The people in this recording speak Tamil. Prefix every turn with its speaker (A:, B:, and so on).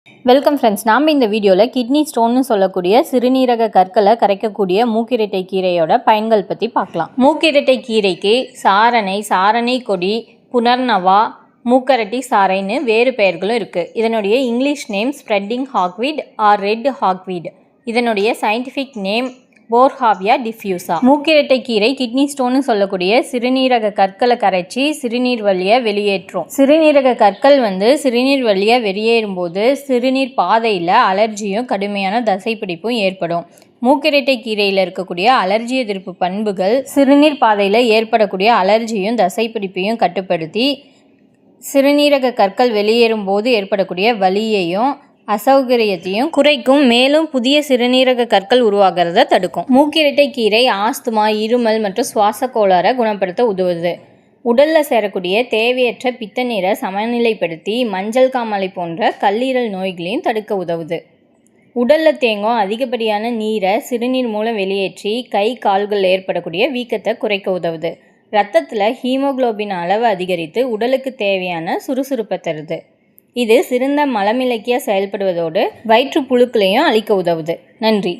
A: Welcome friends. நாம் இந்த வீடியோவில் கிட்னி ஸ்டோன்னு சொல்லக்கூடிய சிறுநீரக கற்களை கரைக்கக்கூடிய மூக்கிரட்டை கீரையோட பயன்கள் பற்றி பார்க்கலாம். மூக்கிரட்டை கீரைக்கு சாரணை கொடி, புனர்னவா, மூக்கரட்டி சாறைன்னு வேறு பெயர்களும் இருக்குது. இதனுடைய English name spreading hogweed or red hogweed. இதனுடைய சயின்டிஃபிக் நேம் போர்ஹாவியா டிஃப்யூசா. மூக்கிரட்டை கீரை கிட்னி ஸ்டோன்னு சொல்லக்கூடிய சிறுநீரக கற்களை கரைச்சி சிறுநீர் வழியை வெளியேற்றும். சிறுநீரக கற்கள் சிறுநீர் வழியை வெளியேறும் போது சிறுநீர் பாதையில் அலர்ஜியும் கடுமையான தசைப்பிடிப்பும் ஏற்படும். மூக்கிரட்டை கீரையில் இருக்கக்கூடிய அலர்ஜி எதிர்ப்பு பண்புகள் சிறுநீர் பாதையில் ஏற்படக்கூடிய அலர்ஜியும் தசைப்பிடிப்பையும் கட்டுப்படுத்தி சிறுநீரக கற்கள் வெளியேறும் போது ஏற்படக்கூடிய வலியையும் அசௌகரியத்தையும் குறைக்கும். மேலும் புதிய சிறுநீரக கற்கள் உருவாகிறத தடுக்கும். மூக்கிரட்டை கீரை ஆஸ்துமா, இருமல் மற்றும் சுவாச கோளாறை குணப்படுத்த உதவுது. உடலில் சேரக்கூடிய தேவையற்ற பித்த நீரை சமநிலைப்படுத்தி மஞ்சள் காமாலை போன்ற கல்லீரல் நோய்களையும் தடுக்க உதவுது. உடலில் தேங்கும் அதிகப்படியான நீரை சிறுநீர் மூலம் வெளியேற்றி கை கால்களில் ஏற்படக்கூடிய வீக்கத்தை குறைக்க உதவுது. இரத்தத்தில் ஹீமோகுளோபின் அளவு அதிகரித்து உடலுக்கு தேவையான சுறுசுறுப்பை தருது. இது சிறந்த மலமிளக்கியாக செயல்படுவதோடு வயிற்று புழுக்களையும் அழிக்க உதவுது. நன்றி.